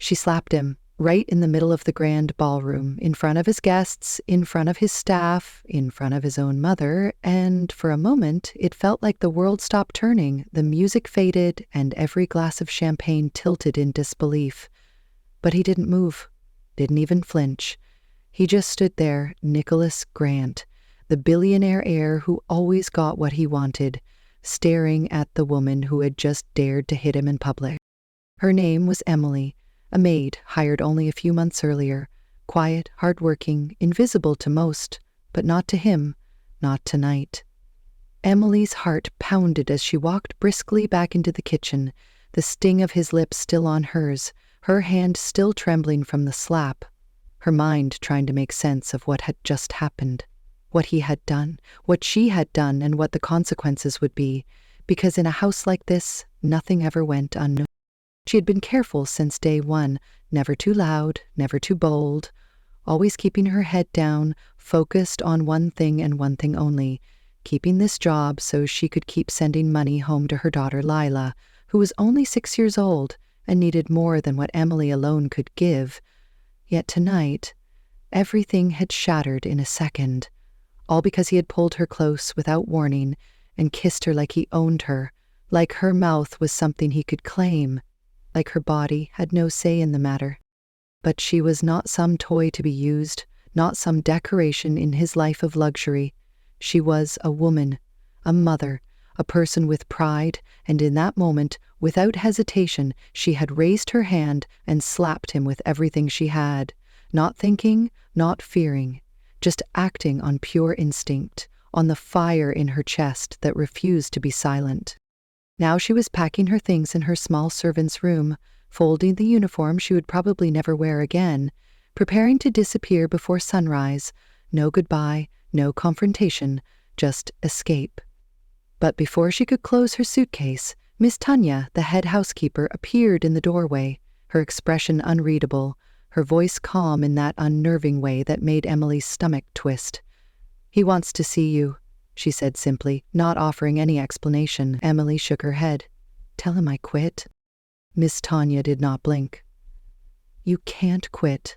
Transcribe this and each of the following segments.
She slapped him, right in the middle of the grand ballroom, in front of his guests, in front of his staff, in front of his own mother, and for a moment it felt like the world stopped turning, the music faded, and every glass of champagne tilted in disbelief. But he didn't move, didn't even flinch. He just stood there, Nicholas Grant, the billionaire heir who always got what he wanted, staring at the woman who had just dared to hit him in public. Her name was Emily, a maid hired only a few months earlier, quiet, hard-working, invisible to most, but not to him, not tonight. Emily's heart pounded as she walked briskly back into the kitchen, the sting of his lips still on hers, her hand still trembling from the slap, her mind trying to make sense of what had just happened, what he had done, what she had done, and what the consequences would be, because in a house like this, nothing ever went unnoticed. She had been careful since day one, never too loud, never too bold, always keeping her head down, focused on one thing and one thing only, keeping this job so she could keep sending money home to her daughter Lila, who was only 6 years old and needed more than what Emily alone could give. Yet tonight, everything had shattered in a second, all because he had pulled her close without warning and kissed her like he owned her, like her mouth was something he could claim, like her body had no say in the matter. But she was not some toy to be used, not some decoration in his life of luxury. She was a woman, a mother, a person with pride, and in that moment, without hesitation, she had raised her hand and slapped him with everything she had, not thinking, not fearing, just acting on pure instinct, on the fire in her chest that refused to be silent. Now she was packing her things in her small servant's room, folding the uniform she would probably never wear again, preparing to disappear before sunrise. No goodbye, no confrontation, just escape. But before she could close her suitcase, Miss Tanya, the head housekeeper, appeared in the doorway, her expression unreadable, her voice calm in that unnerving way that made Emily's stomach twist. "He wants to see you," she said simply, not offering any explanation. Emily shook her head. "Tell him I quit." Miss Tanya did not blink. "You can't quit.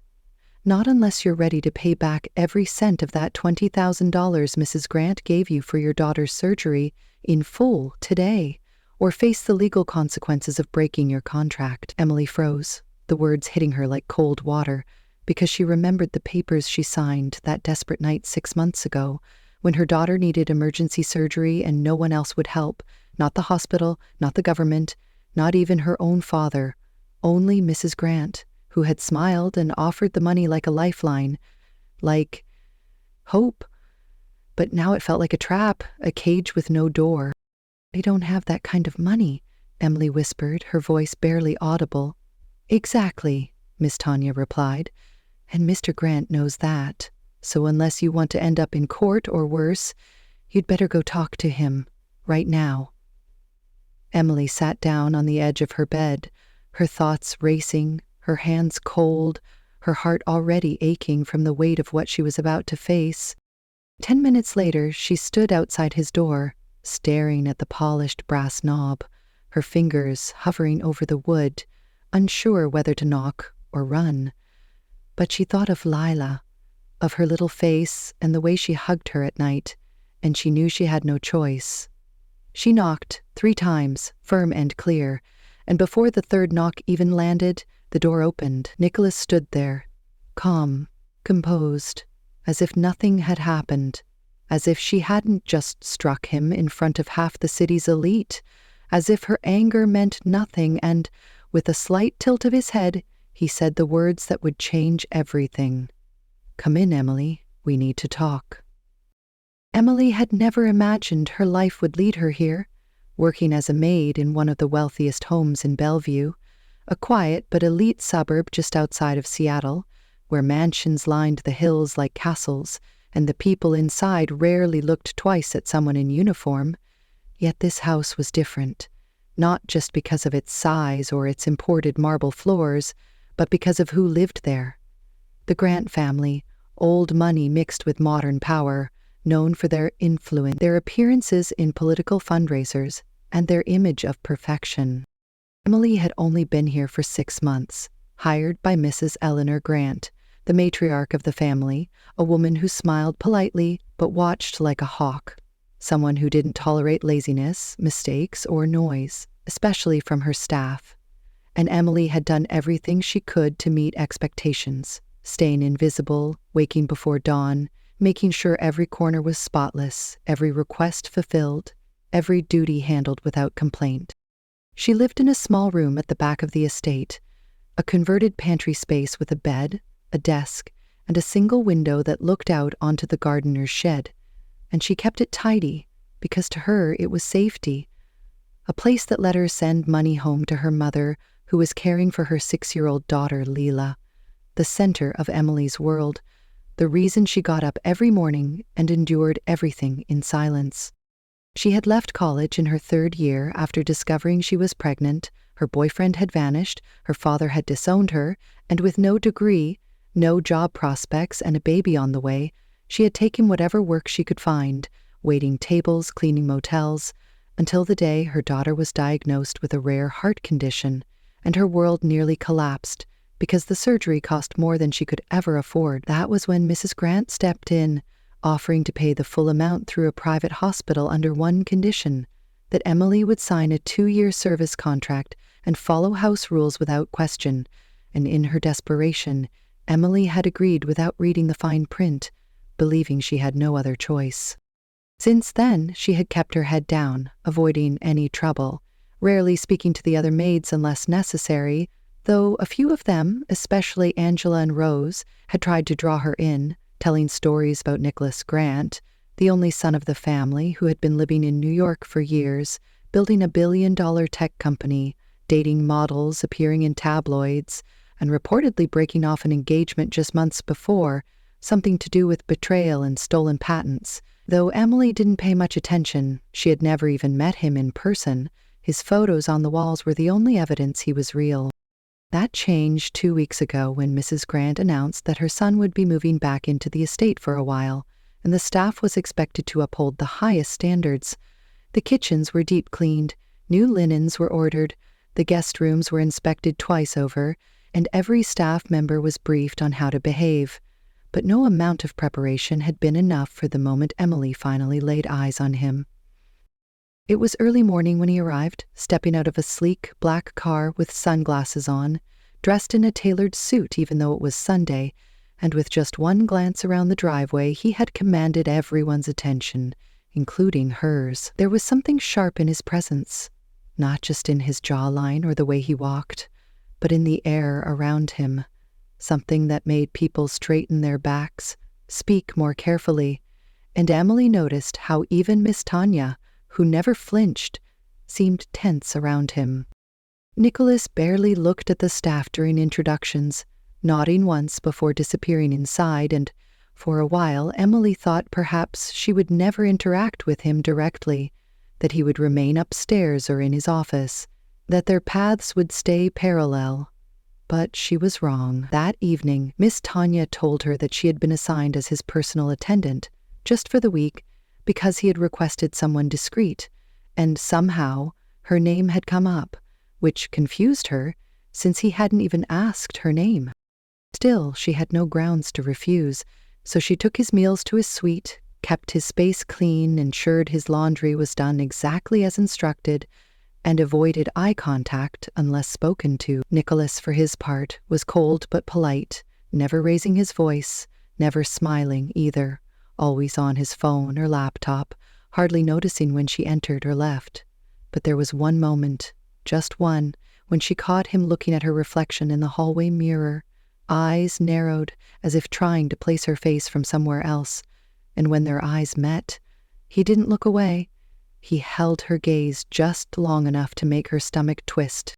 Not unless you're ready to pay back every cent of that $20,000 Mrs. Grant gave you for your daughter's surgery in full today, or face the legal consequences of breaking your contract." Emily froze, the words hitting her like cold water, because she remembered the papers she signed that desperate night 6 months ago, when her daughter needed emergency surgery and no one else would help, not the hospital, not the government, not even her own father, only Mrs. Grant, who had smiled and offered the money like a lifeline, like hope. But now it felt like a trap, a cage with no door. "I don't have that kind of money," Emily whispered, her voice barely audible. "Exactly," Miss Tanya replied, "and Mr. Grant knows that. So unless you want to end up in court or worse, you'd better go talk to him, right now." Emily sat down on the edge of her bed, her thoughts racing, her hands cold, her heart already aching from the weight of what she was about to face. 10 minutes later, she stood outside his door, staring at the polished brass knob, her fingers hovering over the wood, unsure whether to knock or run. But she thought of Lila, of her little face and the way she hugged her at night, and she knew she had no choice. She knocked 3 times, firm and clear, and before the third knock even landed, the door opened. Nicholas stood there, calm, composed, as if nothing had happened, as if she hadn't just struck him in front of half the city's elite, as if her anger meant nothing, and, with a slight tilt of his head, he said the words that would change everything. "Come in, Emily. We need to talk." Emily had never imagined her life would lead her here, working as a maid in one of the wealthiest homes in Bellevue, a quiet but elite suburb just outside of Seattle, where mansions lined the hills like castles, and the people inside rarely looked twice at someone in uniform. Yet this house was different, not just because of its size or its imported marble floors, but because of who lived there. The Grant family, old money mixed with modern power, known for their influence, their appearances in political fundraisers, and their image of perfection. Emily had only been here for 6 months, hired by Mrs. Eleanor Grant, the matriarch of the family, a woman who smiled politely but watched like a hawk, someone who didn't tolerate laziness, mistakes, or noise, especially from her staff. And Emily had done everything she could to meet expectations, staying invisible, waking before dawn, making sure every corner was spotless, every request fulfilled, every duty handled without complaint. She lived in a small room at the back of the estate, a converted pantry space with a bed, a desk, and a single window that looked out onto the gardener's shed. And she kept it tidy, because to her it was safety, a place that let her send money home to her mother, who was caring for her 6-year-old daughter, Leela, the center of Emily's world, the reason she got up every morning and endured everything in silence. She had left college in her 3rd year after discovering she was pregnant. Her boyfriend had vanished, her father had disowned her, and with no degree, no job prospects, and a baby on the way, she had taken whatever work she could find, waiting tables, cleaning motels, until the day her daughter was diagnosed with a rare heart condition, and her world nearly collapsed because the surgery cost more than she could ever afford. That was when Mrs. Grant stepped in, offering to pay the full amount through a private hospital under one condition, that Emily would sign a 2-year service contract and follow house rules without question. And in her desperation, Emily had agreed without reading the fine print, believing she had no other choice. Since then, she had kept her head down, avoiding any trouble, rarely speaking to the other maids unless necessary, though a few of them, especially Angela and Rose, had tried to draw her in, telling stories about Nicholas Grant, the only son of the family who had been living in New York for years, building a billion-dollar tech company, dating models, appearing in tabloids, and reportedly breaking off an engagement just months before, something to do with betrayal and stolen patents. Though Emily didn't pay much attention, she had never even met him in person. His photos on the walls were the only evidence he was real. That changed 2 weeks ago when Mrs. Grant announced that her son would be moving back into the estate for a while, and the staff was expected to uphold the highest standards. The kitchens were deep cleaned, new linens were ordered, the guest rooms were inspected twice over, and every staff member was briefed on how to behave. But no amount of preparation had been enough for the moment Emily finally laid eyes on him. It was early morning when he arrived, stepping out of a sleek black car with sunglasses on, dressed in a tailored suit even though it was Sunday, and with just one glance around the driveway he had commanded everyone's attention, including hers. There was something sharp in his presence, not just in his jawline or the way he walked, but in the air around him, something that made people straighten their backs, speak more carefully, and Emily noticed how even Miss Tanya, who never flinched, seemed tense around him. Nicholas barely looked at the staff during introductions, nodding once before disappearing inside, and for a while Emily thought perhaps she would never interact with him directly, that he would remain upstairs or in his office, that their paths would stay parallel. But she was wrong. That evening, Miss Tanya told her that she had been assigned as his personal attendant, just for the week, because he had requested someone discreet, and somehow her name had come up, which confused her, since he hadn't even asked her name. Still, she had no grounds to refuse, so she took his meals to his suite, kept his space clean, ensured his laundry was done exactly as instructed, and avoided eye contact unless spoken to. Nicholas, for his part, was cold but polite, never raising his voice, never smiling either, always on his phone or laptop, hardly noticing when she entered or left. But there was one moment, just one, when she caught him looking at her reflection in the hallway mirror, eyes narrowed as if trying to place her face from somewhere else, and when their eyes met, he didn't look away. He held her gaze just long enough to make her stomach twist.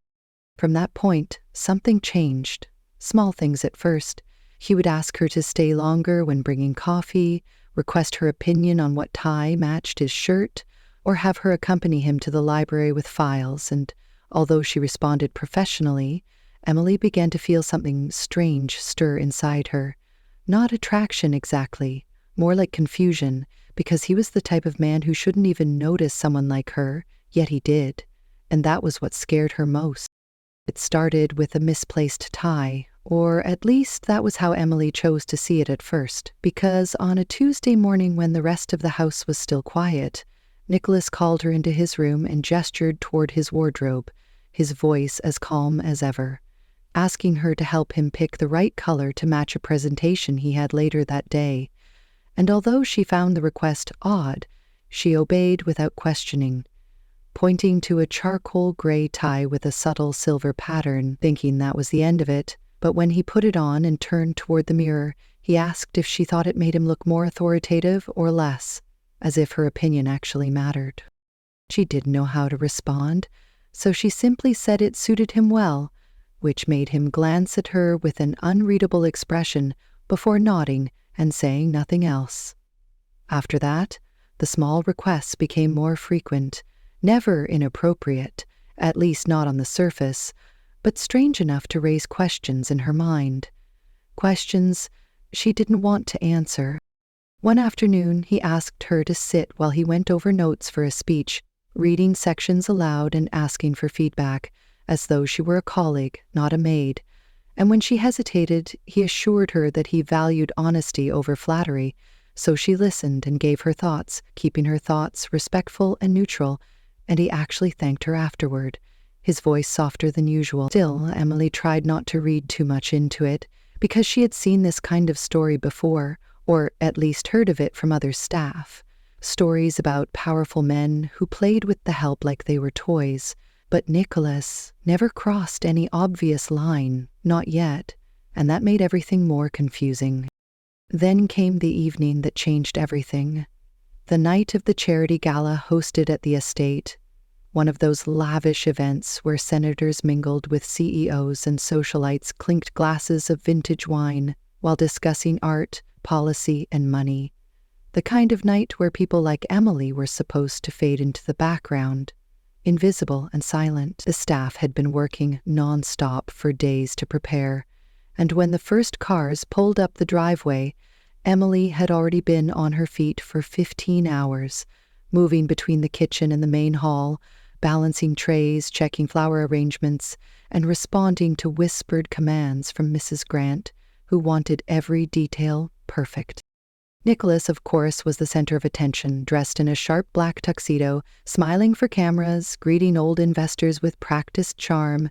From that point, something changed. Small things at first. He would ask her to stay longer when bringing coffee, request her opinion on what tie matched his shirt, or have her accompany him to the library with files, and although she responded professionally, Emily began to feel something strange stir inside her. Not attraction exactly, more like confusion, because he was the type of man who shouldn't even notice someone like her, yet he did, and that was what scared her most. It started with a misplaced tie, or at least that was how Emily chose to see it at first, because on a Tuesday morning when the rest of the house was still quiet, Nicholas called her into his room and gestured toward his wardrobe, his voice as calm as ever, asking her to help him pick the right color to match a presentation he had later that day. And although she found the request odd, she obeyed without questioning, pointing to a charcoal gray tie with a subtle silver pattern, thinking that was the end of it. But when he put it on and turned toward the mirror, he asked if she thought it made him look more authoritative or less, as if her opinion actually mattered. She didn't know how to respond, so she simply said it suited him well, which made him glance at her with an unreadable expression before nodding and saying nothing else. After that, the small requests became more frequent, never inappropriate, at least not on the surface, but strange enough to raise questions in her mind. Questions she didn't want to answer. One afternoon, he asked her to sit while he went over notes for a speech, reading sections aloud and asking for feedback, as though she were a colleague, not a maid. And when she hesitated, he assured her that he valued honesty over flattery, so she listened and gave her thoughts, keeping her thoughts respectful and neutral, and he actually thanked her afterward, his voice softer than usual. Still, Emily tried not to read too much into it, because she had seen this kind of story before, or at least heard of it from other staff. Stories about powerful men who played with the help like they were toys. But Nicholas never crossed any obvious line, not yet, and that made everything more confusing. Then came the evening that changed everything. The night of the charity gala hosted at the estate, one of those lavish events where senators mingled with CEOs and socialites clinked glasses of vintage wine while discussing art, policy, and money. The kind of night where people like Emily were supposed to fade into the background, invisible and silent. The staff had been working non-stop for days to prepare, and when the first cars pulled up the driveway, Emily had already been on her feet for 15 hours, moving between the kitchen and the main hall, balancing trays, checking flower arrangements, and responding to whispered commands from Mrs. Grant, who wanted every detail perfect. Nicholas, of course, was the center of attention, dressed in a sharp black tuxedo, smiling for cameras, greeting old investors with practiced charm,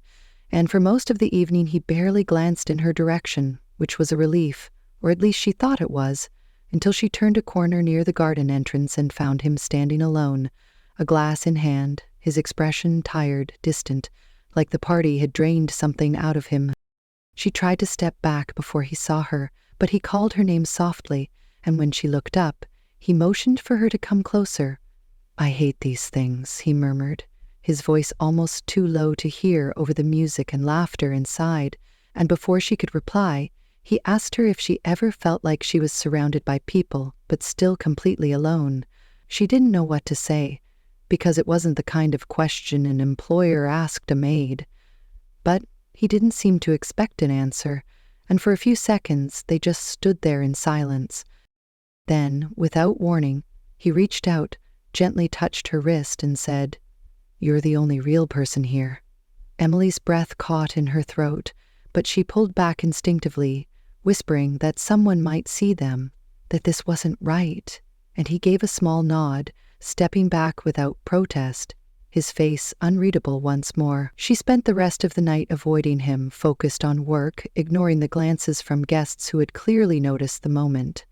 and for most of the evening he barely glanced in her direction, which was a relief, or at least she thought it was, until she turned a corner near the garden entrance and found him standing alone, a glass in hand, his expression tired, distant, like the party had drained something out of him. She tried to step back before he saw her, but he called her name softly, and when she looked up, he motioned for her to come closer. "I hate these things," he murmured, his voice almost too low to hear over the music and laughter inside, and before she could reply, he asked her if she ever felt like she was surrounded by people, but still completely alone. She didn't know what to say, because it wasn't the kind of question an employer asked a maid. But he didn't seem to expect an answer, and for a few seconds they just stood there in silence. Then, without warning, he reached out, gently touched her wrist, and said, "You're the only real person here." Emily's breath caught in her throat, but she pulled back instinctively, whispering that someone might see them, that this wasn't right, and he gave a small nod, stepping back without protest, his face unreadable once more. She spent the rest of the night avoiding him, focused on work, ignoring the glances from guests who had clearly noticed the moment.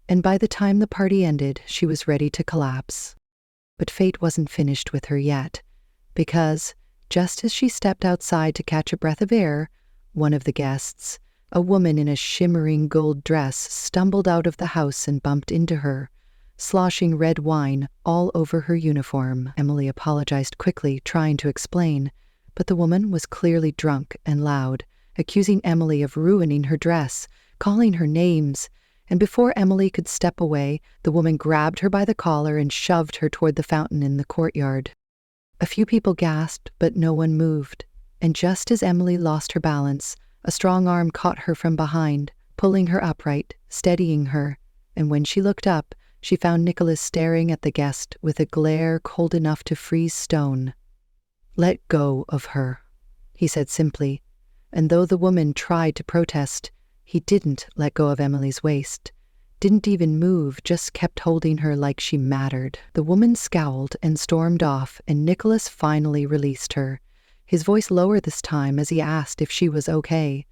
And by the time the party ended, she was ready to collapse. But fate wasn't finished with her yet, because, just as she stepped outside to catch a breath of air, one of the guests, a woman in a shimmering gold dress, stumbled out of the house and bumped into her, sloshing red wine all over her uniform. Emily apologized quickly, trying to explain, but the woman was clearly drunk and loud, accusing Emily of ruining her dress, calling her names, and before Emily could step away, the woman grabbed her by the collar and shoved her toward the fountain in the courtyard. A few people gasped, but no one moved, and just as Emily lost her balance, a strong arm caught her from behind, pulling her upright, steadying her, and when she looked up, she found Nicholas staring at the guest with a glare cold enough to freeze stone. "Let go of her," he said simply, and though the woman tried to protest, he didn't let go of Emily's waist. Didn't even move, just kept holding her like she mattered. The woman scowled and stormed off, and Nicholas finally released her, his voice lower this time as he asked if she was okay.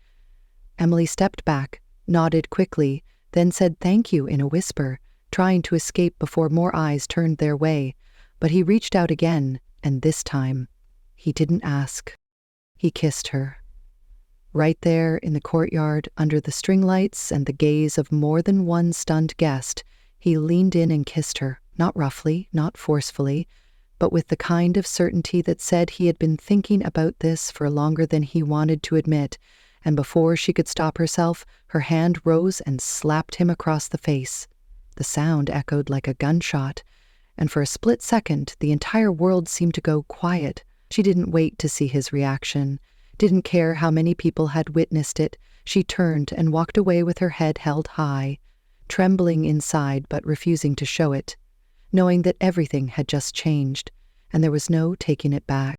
Emily stepped back, nodded quickly, then said thank you in a whisper, trying to escape before more eyes turned their way. But he reached out again, and this time, he didn't ask. He kissed her. Right there in the courtyard, under the string lights and the gaze of more than one stunned guest, he leaned in and kissed her, not roughly, not forcefully, but with the kind of certainty that said he had been thinking about this for longer than he wanted to admit, and before she could stop herself, her hand rose and slapped him across the face. The sound echoed like a gunshot, and for a split second, the entire world seemed to go quiet. She didn't wait to see his reaction, didn't care how many people had witnessed it. She turned and walked away with her head held high, trembling inside but refusing to show it, knowing that everything had just changed, and there was no taking it back.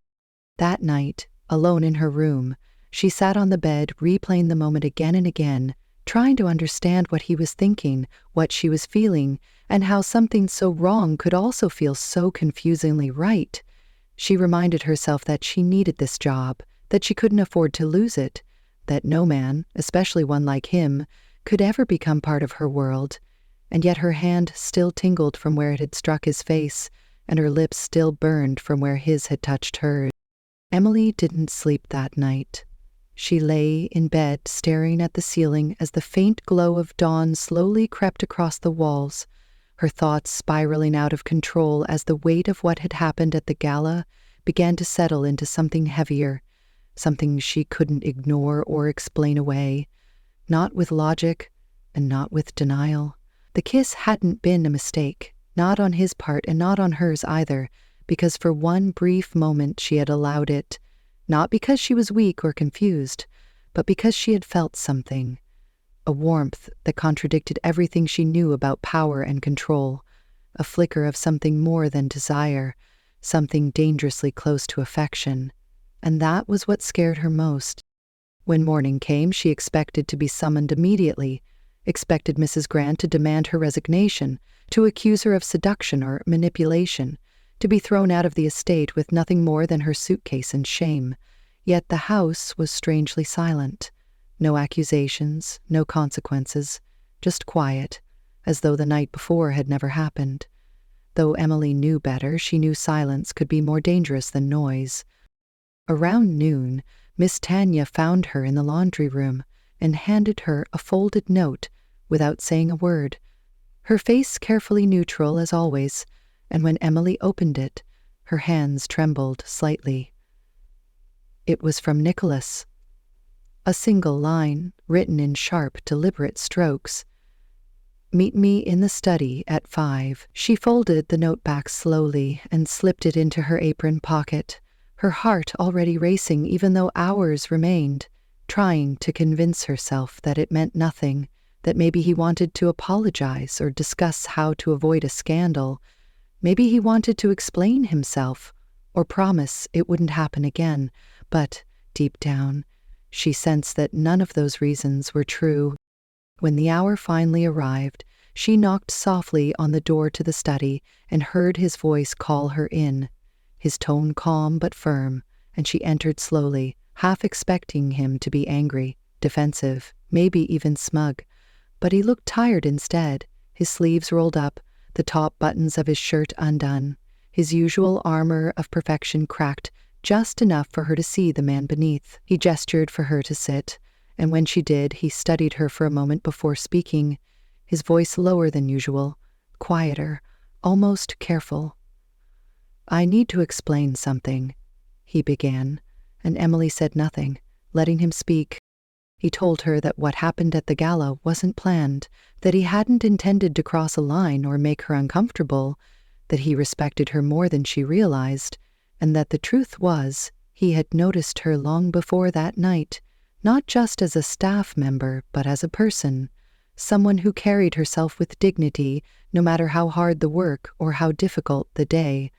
That night, alone in her room, she sat on the bed, replaying the moment again and again, trying to understand what he was thinking, what she was feeling, and how something so wrong could also feel so confusingly right. She reminded herself that she needed this job, that she couldn't afford to lose it, that no man, especially one like him, could ever become part of her world, and yet her hand still tingled from where it had struck his face, and her lips still burned from where his had touched hers. Emily didn't sleep that night. She lay in bed staring at the ceiling as the faint glow of dawn slowly crept across the walls, her thoughts spiraling out of control as the weight of what had happened at the gala began to settle into something heavier, something she couldn't ignore or explain away, not with logic and not with denial. The kiss hadn't been a mistake, not on his part and not on hers either, because for one brief moment she had allowed it, not because she was weak or confused, but because she had felt something, a warmth that contradicted everything she knew about power and control, a flicker of something more than desire, something dangerously close to affection. And that was what scared her most. When morning came, she expected to be summoned immediately, expected Mrs. Grant to demand her resignation, to accuse her of seduction or manipulation, to be thrown out of the estate with nothing more than her suitcase and shame. Yet the house was strangely silent. No accusations, no consequences, just quiet, as though the night before had never happened. Though Emily knew better, she knew silence could be more dangerous than noise. Around noon, Miss Tanya found her in the laundry room and handed her a folded note without saying a word, her face carefully neutral as always, and when Emily opened it, her hands trembled slightly. It was from Nicholas. A single line, written in sharp, deliberate strokes. "Meet me in the study at 5. She folded the note back slowly and slipped it into her apron pocket, her heart already racing even though hours remained, trying to convince herself that it meant nothing, that maybe he wanted to apologize or discuss how to avoid a scandal. Maybe he wanted to explain himself or promise it wouldn't happen again, but deep down, she sensed that none of those reasons were true. When the hour finally arrived, she knocked softly on the door to the study and heard his voice call her in, his tone calm but firm, and she entered slowly, half expecting him to be angry, defensive, maybe even smug. But he looked tired instead, his sleeves rolled up, the top buttons of his shirt undone, his usual armor of perfection cracked just enough for her to see the man beneath. He gestured for her to sit, and when she did, he studied her for a moment before speaking, his voice lower than usual, quieter, almost careful. "I need to explain something," he began, and Emily said nothing, letting him speak. He told her that what happened at the gala wasn't planned, that he hadn't intended to cross a line or make her uncomfortable, that he respected her more than she realized, and that the truth was, he had noticed her long before that night, not just as a staff member, but as a person, someone who carried herself with dignity, no matter how hard the work or how difficult the day.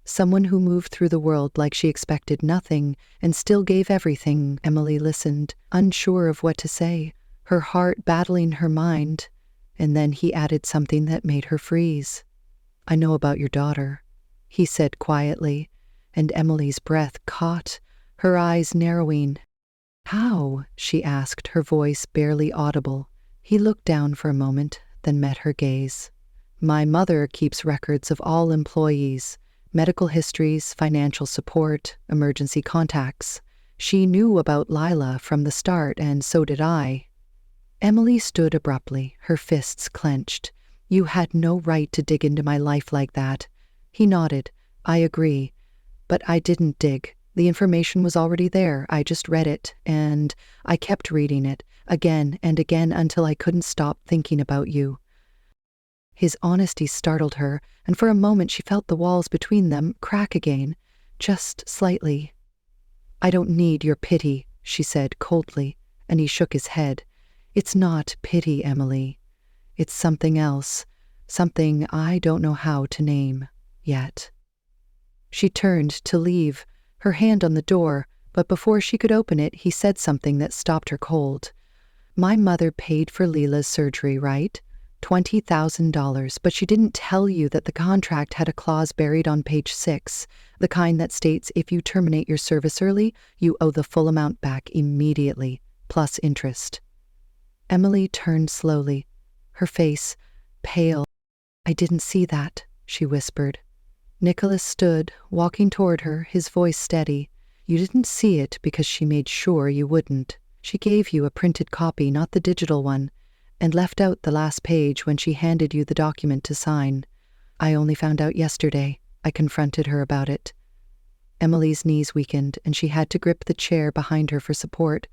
Someone who moved through the world like she expected nothing and still gave everything. Emily listened, unsure of what to say, her heart battling her mind. And then he added something that made her freeze. "I know about your daughter," he said quietly, and Emily's breath caught, her eyes narrowing. "How?" she asked, her voice barely audible. He looked down for a moment, then met her gaze. "My mother keeps records of all employees, medical histories, financial support, emergency contacts. She knew about Lila from the start, and so did I." Emily stood abruptly, her fists clenched. "You had no right to dig into my life like that." He nodded. "I agree. But I didn't dig. The information was already there. I just read it, and I kept reading it, again and again until I couldn't stop thinking about you." His honesty startled her, and for a moment she felt the walls between them crack again, just slightly. "I don't need your pity," she said coldly, and he shook his head. "It's not pity, Emily. It's something else, something I don't know how to name yet." She turned to leave, her hand on the door, but before she could open it, he said something that stopped her cold. "My mother paid for Leela's surgery, right? $20,000, but she didn't tell you that the contract had a clause buried on page 6, the kind that states if you terminate your service early, you owe the full amount back immediately, plus interest." Emily turned slowly, her face pale. "I didn't see that," she whispered. Nicholas stood, walking toward her, his voice steady. "You didn't see it because she made sure you wouldn't. She gave you a printed copy, not the digital one, and left out the last page when she handed you the document to sign. I only found out yesterday. I confronted her about it." Emily's knees weakened, and she had to grip the chair behind her for support.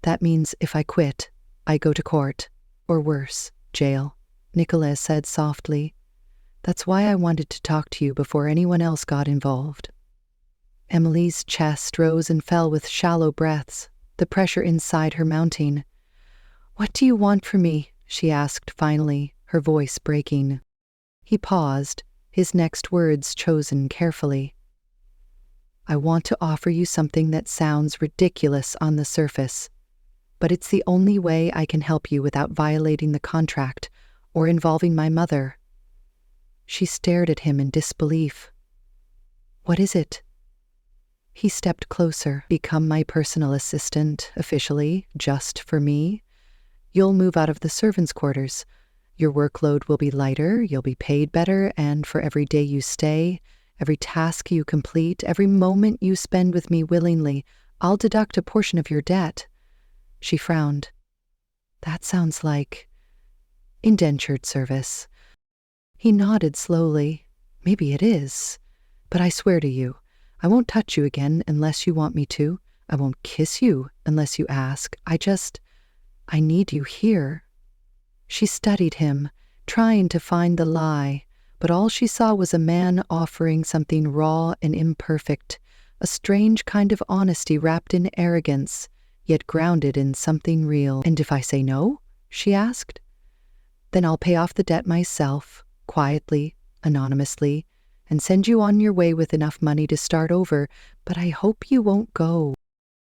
"That means if I quit, I go to court. Or worse, jail," Nicholas said softly. "That's why I wanted to talk to you before anyone else got involved." Emily's chest rose and fell with shallow breaths, the pressure inside her mounting. "What do you want from me?" she asked finally, her voice breaking. He paused, his next words chosen carefully. "I want to offer you something that sounds ridiculous on the surface, but it's the only way I can help you without violating the contract or involving my mother." She stared at him in disbelief. "What is it?" He stepped closer. "Become my personal assistant, officially, just for me. You'll move out of the servants' quarters. Your workload will be lighter, you'll be paid better, and for every day you stay, every task you complete, every moment you spend with me willingly, I'll deduct a portion of your debt." She frowned. "That sounds like indentured service." He nodded slowly. "Maybe it is. But I swear to you, I won't touch you again unless you want me to. I won't kiss you unless you ask. I need you here." She studied him, trying to find the lie, but all she saw was a man offering something raw and imperfect, a strange kind of honesty wrapped in arrogance, yet grounded in something real. "And if I say no?" she asked. "Then I'll pay off the debt myself, quietly, anonymously, and send you on your way with enough money to start over, but I hope you won't go."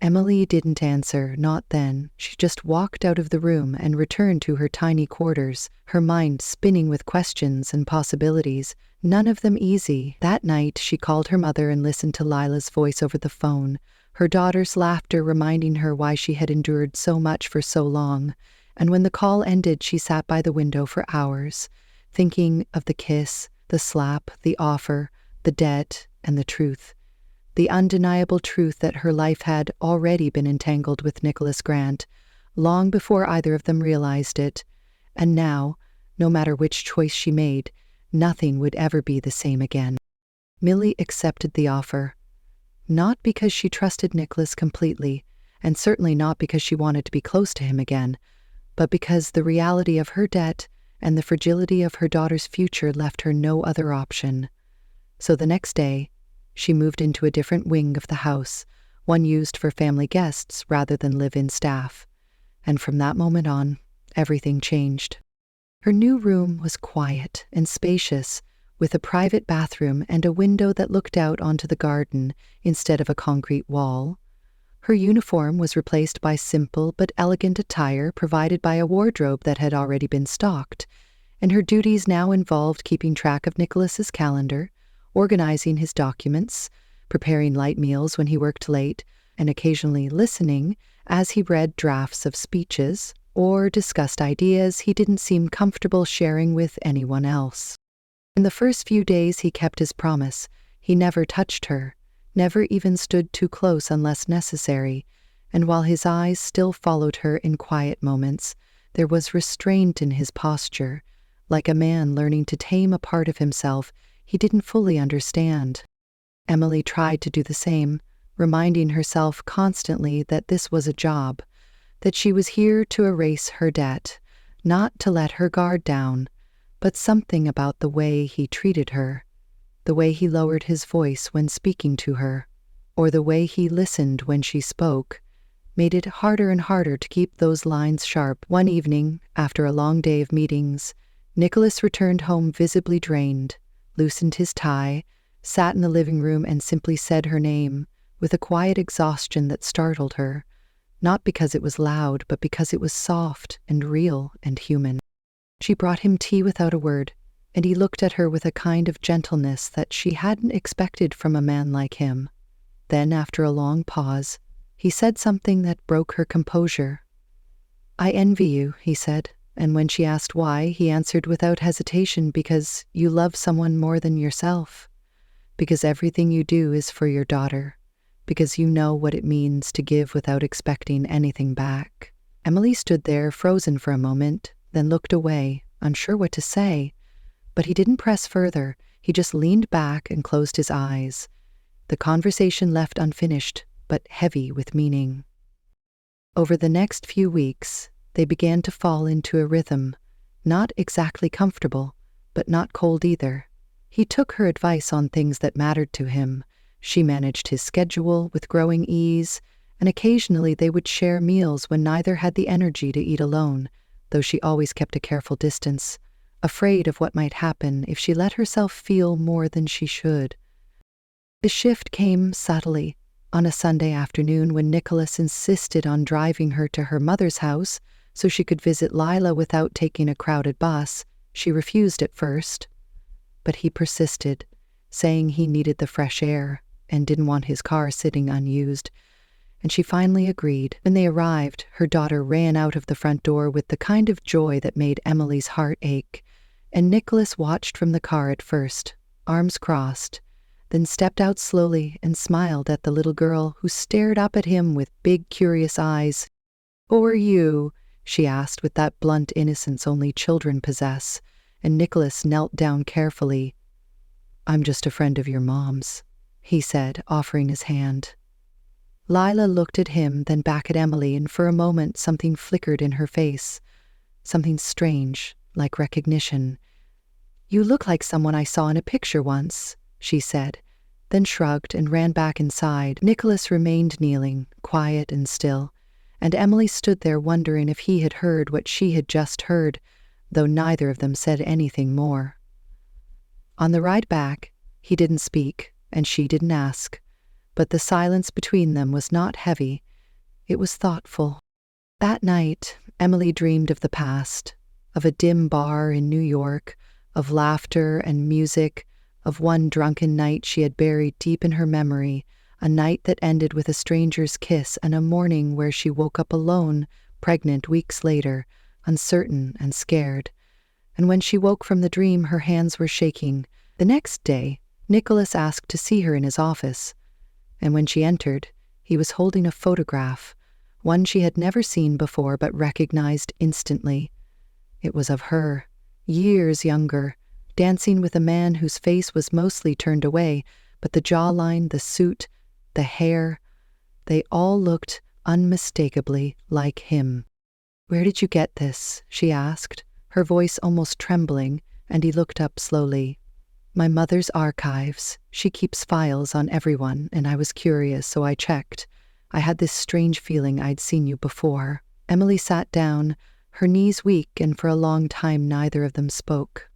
Emily didn't answer, not then. She just walked out of the room and returned to her tiny quarters, her mind spinning with questions and possibilities, none of them easy. That night, she called her mother and listened to Lila's voice over the phone, her daughter's laughter reminding her why she had endured so much for so long. And when the call ended, she sat by the window for hours, thinking of the kiss, the slap, the offer, the debt, and the truth. The undeniable truth that her life had already been entangled with Nicholas Grant, long before either of them realized it. And now, no matter which choice she made, nothing would ever be the same again. Millie accepted the offer, not because she trusted Nicholas completely, and certainly not because she wanted to be close to him again, but because the reality of her debt and the fragility of her daughter's future left her no other option. So the next day, she moved into a different wing of the house, one used for family guests rather than live-in staff. And from that moment on, everything changed. Her new room was quiet and spacious, with a private bathroom and a window that looked out onto the garden instead of a concrete wall. Her uniform was replaced by simple but elegant attire provided by a wardrobe that had already been stocked, and her duties now involved keeping track of Nicholas's calendar, organizing his documents, preparing light meals when he worked late, and occasionally listening as he read drafts of speeches or discussed ideas he didn't seem comfortable sharing with anyone else. In the first few days he kept his promise. He never touched her, never even stood too close unless necessary, and while his eyes still followed her in quiet moments, there was restraint in his posture, like a man learning to tame a part of himself he didn't fully understand. Emily tried to do the same, reminding herself constantly that this was a job, that she was here to erase her debt, not to let her guard down. But something about the way he treated her, the way he lowered his voice when speaking to her, or the way he listened when she spoke, made it harder and harder to keep those lines sharp. One evening, after a long day of meetings, Nicholas returned home visibly drained, loosened his tie, sat in the living room and simply said her name, with a quiet exhaustion that startled her, not because it was loud, but because it was soft and real and human. She brought him tea without a word, and he looked at her with a kind of gentleness that she hadn't expected from a man like him. Then, after a long pause, he said something that broke her composure. "I envy you," he said, and when she asked why, he answered without hesitation, "Because you love someone more than yourself. Because everything you do is for your daughter. Because you know what it means to give without expecting anything back." Emily stood there, frozen for a moment, then looked away, unsure what to say. But he didn't press further. He just leaned back and closed his eyes. The conversation left unfinished, but heavy with meaning. Over the next few weeks, they began to fall into a rhythm, not exactly comfortable, but not cold either. He took her advice on things that mattered to him. She managed his schedule with growing ease, and occasionally they would share meals when neither had the energy to eat alone, though she always kept a careful distance, afraid of what might happen if she let herself feel more than she should. The shift came subtly. On a Sunday afternoon when Nicholas insisted on driving her to her mother's house so she could visit Lila without taking a crowded bus, she refused at first. But he persisted, saying he needed the fresh air and didn't want his car sitting unused, and she finally agreed. When they arrived, her daughter ran out of the front door with the kind of joy that made Emily's heart ache, and Nicholas watched from the car at first, arms crossed, then stepped out slowly and smiled at the little girl who stared up at him with big, curious eyes. "Who are you?" she asked with that blunt innocence only children possess, and Nicholas knelt down carefully. "I'm just a friend of your mom's," he said, offering his hand. Lila looked at him, then back at Emily, and for a moment something flickered in her face, something strange, like recognition. "You look like someone I saw in a picture once," she said, then shrugged and ran back inside. Nicholas remained kneeling, quiet and still, and Emily stood there wondering if he had heard what she had just heard, though neither of them said anything more. On the ride back, he didn't speak, and she didn't ask. But the silence between them was not heavy. It was thoughtful. That night, Emily dreamed of the past, of a dim bar in New York, of laughter and music, of one drunken night she had buried deep in her memory, a night that ended with a stranger's kiss and a morning where she woke up alone, pregnant weeks later, uncertain and scared. And when she woke from the dream, her hands were shaking. The next day, Nicholas asked to see her in his office. And when she entered, he was holding a photograph, one she had never seen before but recognized instantly. It was of her, years younger, dancing with a man whose face was mostly turned away, but the jawline, the suit, the hair, they all looked unmistakably like him. "Where did you get this?" she asked, her voice almost trembling, and he looked up slowly. "My mother's archives. She keeps files on everyone, and I was curious, so I checked. I had this strange feeling I'd seen you before." Emily sat down, her knees weak, and for a long time neither of them spoke.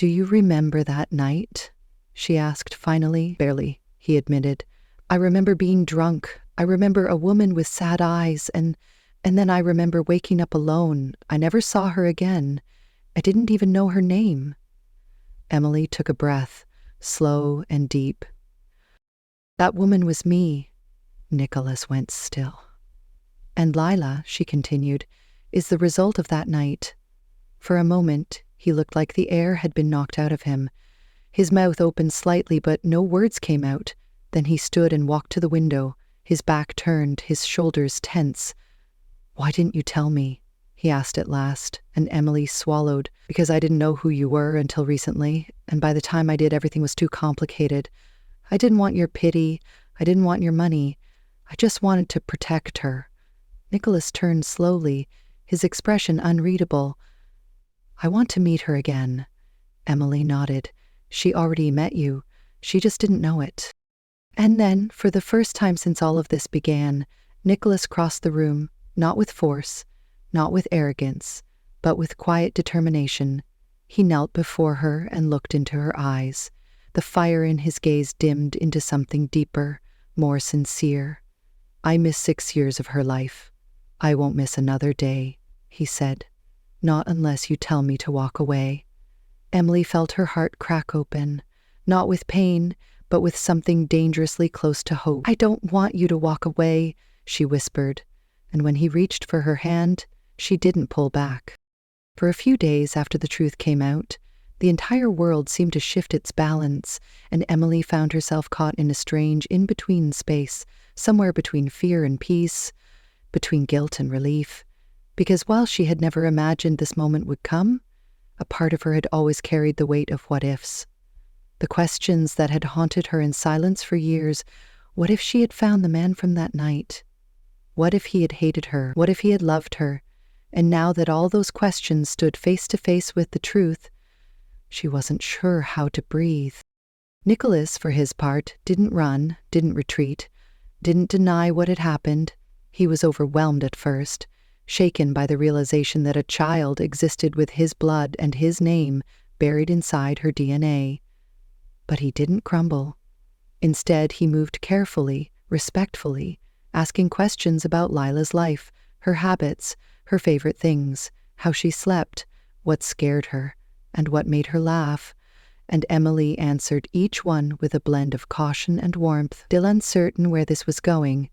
"Do you remember that night?" she asked finally. "Barely," he admitted. "I remember being drunk. I remember a woman with sad eyes, and then I remember waking up alone. I never saw her again. I didn't even know her name." Emily took a breath, slow and deep. "That woman was me." Nicholas went still. "And Lila," she continued, "is the result of that night." For a moment, he looked like the air had been knocked out of him. His mouth opened slightly, but no words came out. Then he stood and walked to the window, his back turned, his shoulders tense. "Why didn't you tell me?" he asked at last, and Emily swallowed. "Because I didn't know who you were until recently, and by the time I did, everything was too complicated. I didn't want your pity. I didn't want your money. I just wanted to protect her." Nicholas turned slowly, his expression unreadable. "I want to meet her again." Emily nodded. "She already met you. She just didn't know it." And then, for the first time since all of this began, Nicholas crossed the room, not with force, not with arrogance, but with quiet determination. He knelt before her and looked into her eyes. The fire in his gaze dimmed into something deeper, more sincere. "I missed 6 years of her life. I won't miss another day," he said. "Not unless you tell me to walk away." Emily felt her heart crack open, not with pain, but with something dangerously close to hope. "I don't want you to walk away," she whispered, and when he reached for her hand, she didn't pull back. For a few days after the truth came out, the entire world seemed to shift its balance, and Emily found herself caught in a strange in-between space, somewhere between fear and peace, between guilt and relief. Because while she had never imagined this moment would come, a part of her had always carried the weight of what-ifs. The questions that had haunted her in silence for years. What if she had found the man from that night? What if he had hated her? What if he had loved her? And now that all those questions stood face to face with the truth, she wasn't sure how to breathe. Nicholas, for his part, didn't run, didn't retreat, didn't deny what had happened. He was overwhelmed at first, shaken by the realization that a child existed with his blood and his name buried inside her DNA. But he didn't crumble. Instead, he moved carefully, respectfully, asking questions about Lila's life, her habits, her favorite things, how she slept, what scared her, and what made her laugh. And Emily answered each one with a blend of caution and warmth, still uncertain where this was going,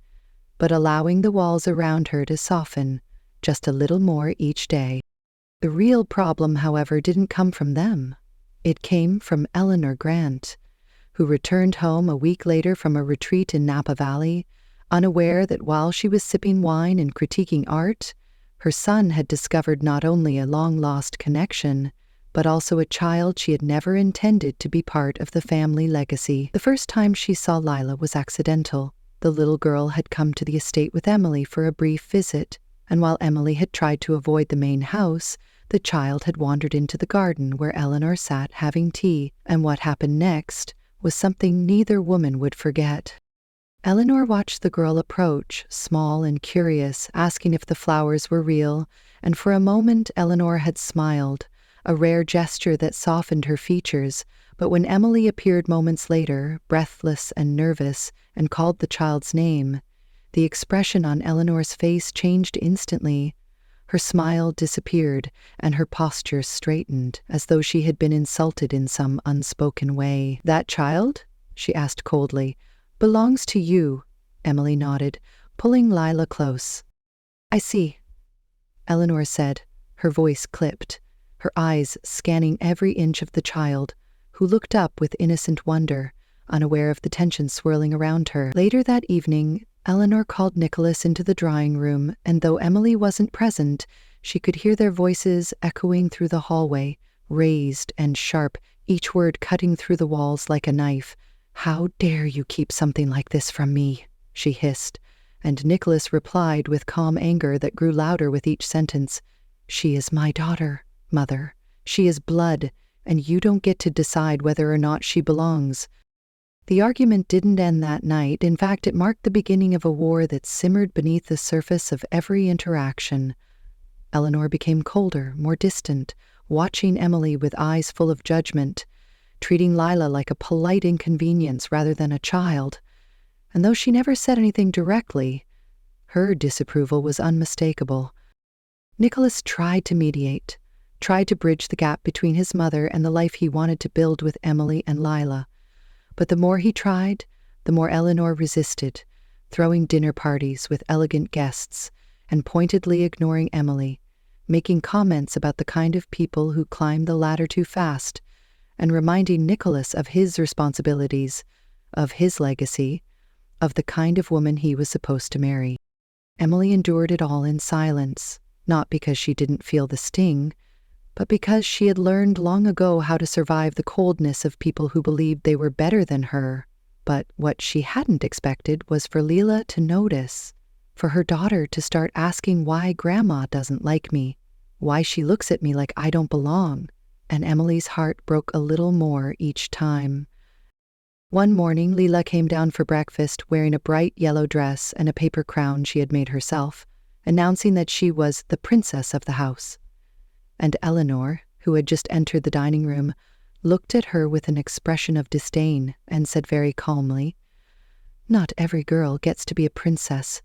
but allowing the walls around her to soften just a little more each day. The real problem, however, didn't come from them. It came from Eleanor Grant, who returned home a week later from a retreat in Napa Valley, unaware that while she was sipping wine and critiquing art, her son had discovered not only a long-lost connection, but also a child she had never intended to be part of the family legacy. The first time she saw Lila was accidental. The little girl had come to the estate with Emily for a brief visit, and while Emily had tried to avoid the main house, the child had wandered into the garden where Eleanor sat having tea, and what happened next was something neither woman would forget. Eleanor watched the girl approach, small and curious, asking if the flowers were real, and for a moment Eleanor had smiled, a rare gesture that softened her features. But when Emily appeared moments later, breathless and nervous, and called the child's name, the expression on Eleanor's face changed instantly. Her smile disappeared, and her posture straightened, as though she had been insulted in some unspoken way. "That child?" she asked coldly. "Belongs to you," Emily nodded, pulling Lila close. "I see," Eleanor said, her voice clipped, her eyes scanning every inch of the child, who looked up with innocent wonder, unaware of the tension swirling around her. Later that evening, Eleanor called Nicholas into the drawing room, and though Emily wasn't present, she could hear their voices echoing through the hallway, raised and sharp, each word cutting through the walls like a knife. "How dare you keep something like this from me?" she hissed, and Nicholas replied with calm anger that grew louder with each sentence. "She is my daughter, Mother. She is blood, and you don't get to decide whether or not she belongs." The argument didn't end that night. In fact, it marked the beginning of a war that simmered beneath the surface of every interaction. Eleanor became colder, more distant, watching Emily with eyes full of judgment, treating Lila like a polite inconvenience rather than a child. And though she never said anything directly, her disapproval was unmistakable. Nicholas tried to mediate, tried to bridge the gap between his mother and the life he wanted to build with Emily and Lila. But the more he tried, the more Eleanor resisted, throwing dinner parties with elegant guests and pointedly ignoring Emily, making comments about the kind of people who climb the ladder too fast, and reminding Nicholas of his responsibilities, of his legacy, of the kind of woman he was supposed to marry. Emily endured it all in silence, not because she didn't feel the sting, but because she had learned long ago how to survive the coldness of people who believed they were better than her. But what she hadn't expected was for Leela to notice, for her daughter to start asking why Grandma doesn't like me, why she looks at me like I don't belong, and Emily's heart broke a little more each time. One morning, Leela came down for breakfast wearing a bright yellow dress and a paper crown she had made herself, announcing that she was the princess of the house. And Eleanor, who had just entered the dining room, looked at her with an expression of disdain and said very calmly, "Not every girl gets to be a princess.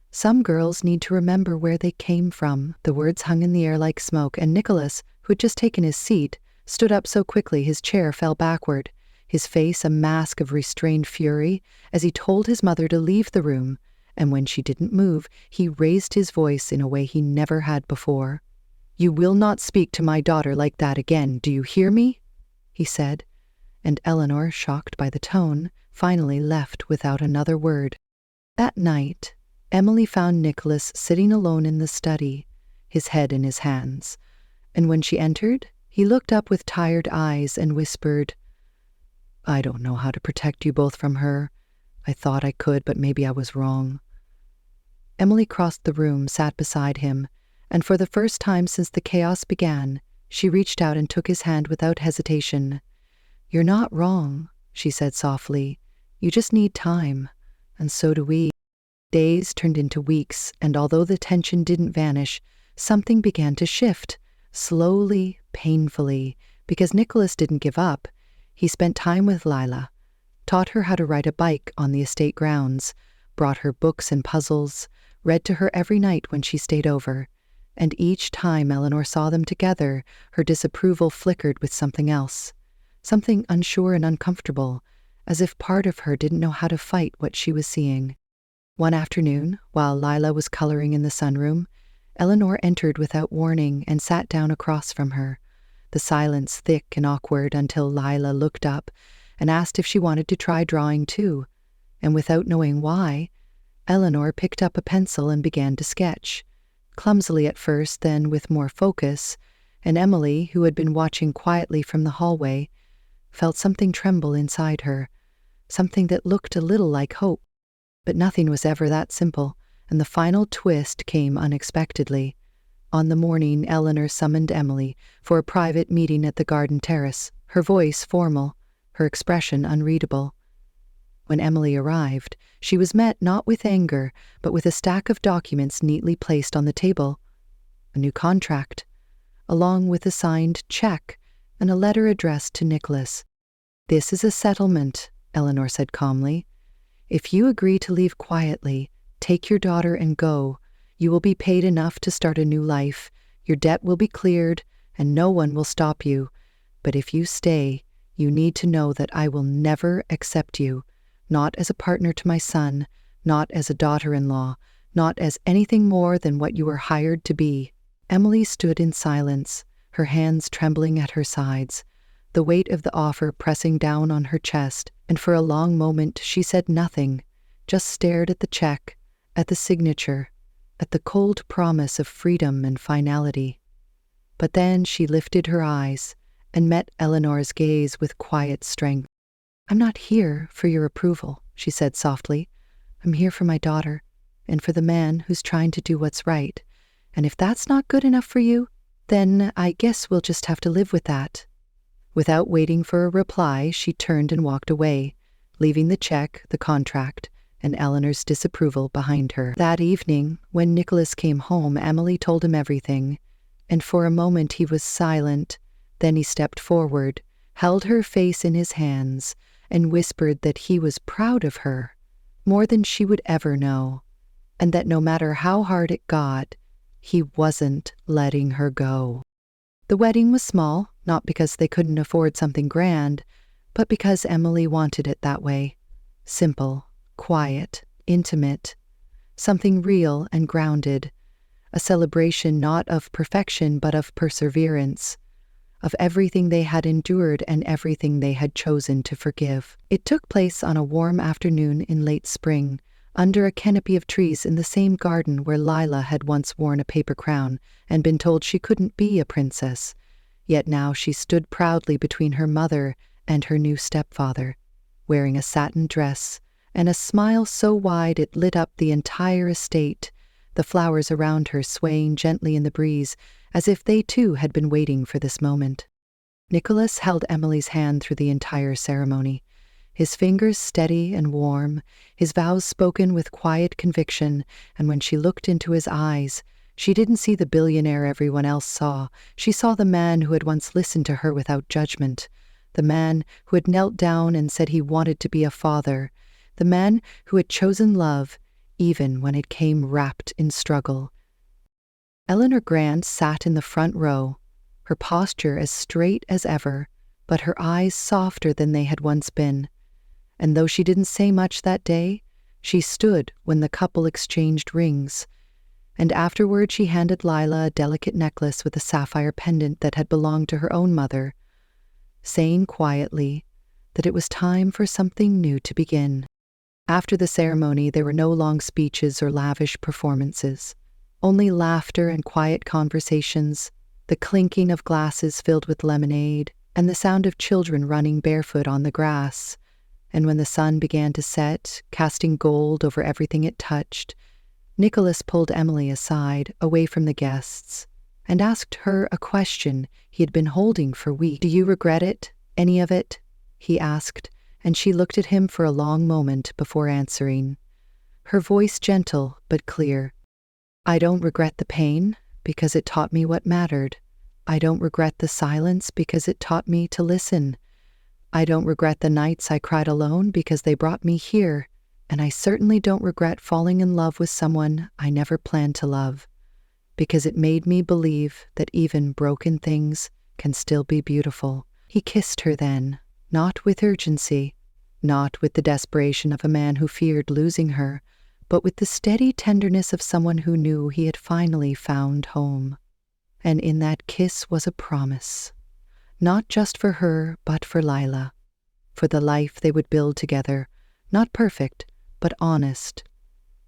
Some girls need to remember where they came from." The words hung in the air like smoke, and Nicholas, who had just taken his seat, stood up so quickly his chair fell backward, his face a mask of restrained fury, as he told his mother to leave the room, and when she didn't move, he raised his voice in a way he never had before. "You will not speak to my daughter like that again, do you hear me?" he said, and Eleanor, shocked by the tone, finally left without another word. That night, Emily found Nicholas sitting alone in the study, his head in his hands, and when she entered, he looked up with tired eyes and whispered, "I don't know how to protect you both from her. I thought I could, but maybe I was wrong." Emily crossed the room, sat beside him, and for the first time since the chaos began, she reached out and took his hand without hesitation. "You're not wrong," she said softly. "You just need time, and so do we." Days turned into weeks, and although the tension didn't vanish, something began to shift, slowly, painfully, because Nicholas didn't give up. He spent time with Lila, taught her how to ride a bike on the estate grounds, brought her books and puzzles, read to her every night when she stayed over. And each time Eleanor saw them together, her disapproval flickered with something else, something unsure and uncomfortable, as if part of her didn't know how to fight what she was seeing. One afternoon, while Lila was coloring in the sunroom, Eleanor entered without warning and sat down across from her, the silence thick and awkward until Lila looked up and asked if she wanted to try drawing too, and without knowing why, Eleanor picked up a pencil and began to sketch, clumsily at first, then with more focus, and Emily, who had been watching quietly from the hallway, felt something tremble inside her, something that looked a little like hope. But nothing was ever that simple, and the final twist came unexpectedly. On the morning, Eleanor summoned Emily for a private meeting at the garden terrace, her voice formal, her expression unreadable. When Emily arrived, she was met not with anger, but with a stack of documents neatly placed on the table. A new contract, along with a signed check and a letter addressed to Nicholas. "This is a settlement," Eleanor said calmly. "If you agree to leave quietly, take your daughter and go, you will be paid enough to start a new life, your debt will be cleared, and no one will stop you. But if you stay, you need to know that I will never accept you, not as a partner to my son, not as a daughter-in-law, not as anything more than what you were hired to be." Emily stood in silence, her hands trembling at her sides, the weight of the offer pressing down on her chest, and for a long moment she said nothing, just stared at the check, at the signature, at the cold promise of freedom and finality. But then she lifted her eyes and met Eleanor's gaze with quiet strength. "I'm not here for your approval," she said softly. "I'm here for my daughter, and for the man who's trying to do what's right. And if that's not good enough for you, then I guess we'll just have to live with that." Without waiting for a reply, she turned and walked away, leaving the check, the contract, and Eleanor's disapproval behind her. That evening, when Nicholas came home, Emily told him everything, and for a moment he was silent. Then he stepped forward, held her face in his hands, and whispered that he was proud of her, more than she would ever know, and that no matter how hard it got, he wasn't letting her go. The wedding was small, not because they couldn't afford something grand, but because Emily wanted it that way. Simple, quiet, intimate, something real and grounded, a celebration not of perfection but of perseverance, of everything they had endured and everything they had chosen to forgive. It took place on a warm afternoon in late spring, under a canopy of trees in the same garden where Lila had once worn a paper crown and been told she couldn't be a princess. Yet now she stood proudly between her mother and her new stepfather, wearing a satin dress and a smile so wide it lit up the entire estate, the flowers around her swaying gently in the breeze, as if they too had been waiting for this moment. Nicholas held Emily's hand through the entire ceremony, his fingers steady and warm, his vows spoken with quiet conviction, and when she looked into his eyes, she didn't see the billionaire everyone else saw. She saw the man who had once listened to her without judgment, the man who had knelt down and said he wanted to be a father, the man who had chosen love even when it came wrapped in struggle. Eleanor Grant sat in the front row, her posture as straight as ever, but her eyes softer than they had once been. And though she didn't say much that day, she stood when the couple exchanged rings. And afterward she handed Lila a delicate necklace with a sapphire pendant that had belonged to her own mother, saying quietly that it was time for something new to begin. After the ceremony, there were no long speeches or lavish performances, only laughter and quiet conversations, the clinking of glasses filled with lemonade, and the sound of children running barefoot on the grass. And when the sun began to set, casting gold over everything it touched, Nicholas pulled Emily aside, away from the guests, and asked her a question he had been holding for weeks. "Do you regret it? Any of it?" he asked, and she looked at him for a long moment before answering, her voice gentle but clear. "I don't regret the pain, because it taught me what mattered. I don't regret the silence, because it taught me to listen. I don't regret the nights I cried alone, because they brought me here. And I certainly don't regret falling in love with someone I never planned to love, because it made me believe that even broken things can still be beautiful." He kissed her then, not with urgency, not with the desperation of a man who feared losing her, but with the steady tenderness of someone who knew he had finally found home. And in that kiss was a promise, not just for her, but for Lila, for the life they would build together, not perfect, but honest,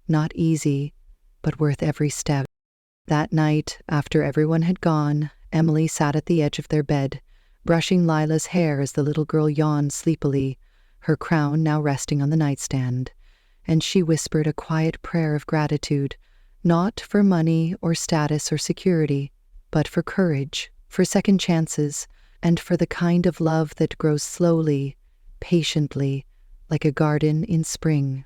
not easy, but worth every step. That night, after everyone had gone, Emily sat at the edge of their bed, brushing Lila's hair as the little girl yawned sleepily, her crown now resting on the nightstand, and she whispered a quiet prayer of gratitude, not for money or status or security, but for courage, for second chances, and for the kind of love that grows slowly, patiently, like a garden in spring.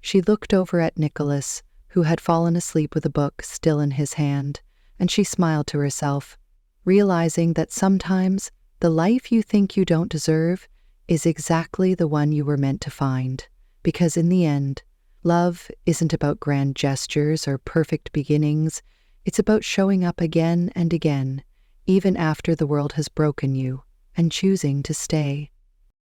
She looked over at Nicholas, who had fallen asleep with a book still in his hand, and she smiled to herself, realizing that sometimes the life you think you don't deserve is exactly the one you were meant to find, because in the end, love isn't about grand gestures or perfect beginnings. It's about showing up again and again, even after the world has broken you, and choosing to stay.